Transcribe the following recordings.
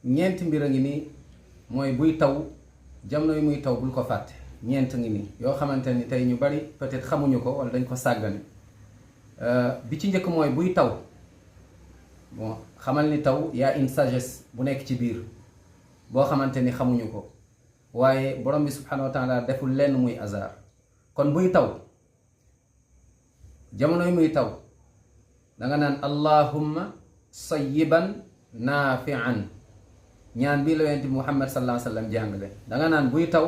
ñeenti mbir a ngi nii mooy buy taw jamono yi muy taw bul ko fàtte ñeent ngi nii yoo xamante ni tey ñu bari peut-être xamuñu ko wala dañ ko sàggane bi ci njëkk mooy buy taw bon xamal ni taw yaa une sagesse bu nekk ci biir boo xamante ni xamuñu ko waaye borom bi subhanahu wa taala deful lenn muy hasard kon buy taw jamono yi muy taw danga naan allahumma sayyiban naafian ñaan bii la yonent bi Muhammad sallallahu alayhi wa sallam jàngale danga naan buy taw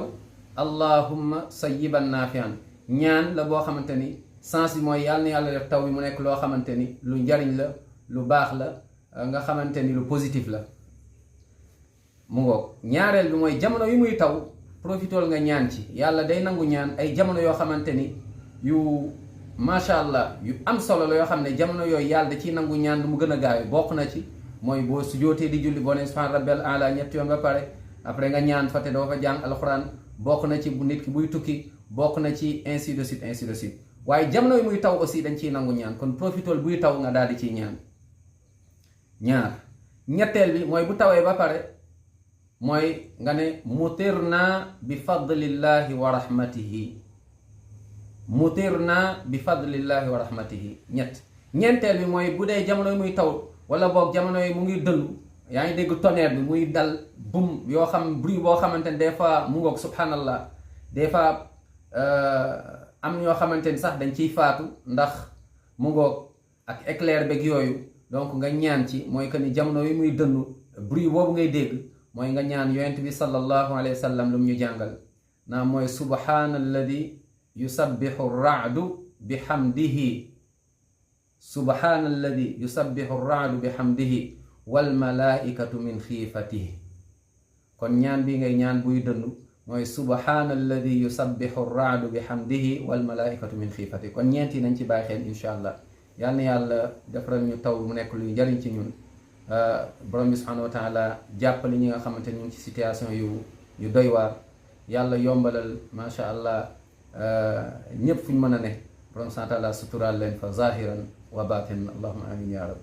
allahumma sayyiban naafian ñaan la boo xamante ni sens bi mooy yàlla na yàlla def taw bi mu nekk loo xamante ni lu njariñ la lu baax la nga xamante ni lu positif la mu ngoog ñaareel bi mooy jamono yi muy taw profitool nga ñaan ci yàlla day nangu ñaan ay jamono yoo xamante ni yu macha allah yu am solo la yoo xam ne jamono yooyu yàlla da ciy nangu ñaan lu mu gën a gaawe bokk na ci mooy boo sujootee di julli boo ne subhaana rabbil aala ñetti yoon ba pare après nga ñaan fa te doo fa jàng alxuraan bokk na ci bu nit ki buy tukki bokk na ci ainsi de suite ainsi de suite waaye jamono yi muy taw aussi dañ ciy nangu ñaan kon profitool buy taw nga daal di ciy ñaan ñetteel bi mooy bu tawee ba pare mooy nga ne mutirna bi fadlillahi wa rahmatihi mutirna bi fadlillahi wa rahmatihi ñeenteel bi mooy bu dee jamono yi muy taw wala boog jamono yi mu ngi dëndu yaa ngi dégg tonnerre bi muy dal bum yoo xam bruit boo xamante ne des fois mu ngoog subhanallah des fois am ñoo xamante ni sax dañ ciy faatu ndax mu ngoog ak éclair beeg yooyu donc nga ñaan ci mooy que ni jamono yi muy dëndu bruit boobu ngay dégg mooy nga ñaan yonent bi sallallahu alayhi wa sallam lu mu ñu jàngal naa mooy subhaanalladi yusabbihu raadu bi hamdihi subhaanalladi yusabbihu raadu bi hamdihi wal malaikatu min xiifatihi kon ñaan bi ngay ñaan buy dëndu mooy subhaanalladi yusabbihu raadu bi hamdihi wal malaikatu min xiifatihi kon ñeenti nañ ci bàyyi xel insha allah yal na yàlla defaral ñu taw mu nekk luy njariñ ci ñun borom bi subhanahu wa taala jàppale ñi nga xamante ni ñu ngi ci situation yu doy waar yàlla yombalal macha allah ñëpp fu ñu mën a ne borom subhanahu wa taala suturaal leen fa zahiran wa batin allahumma amin ya rab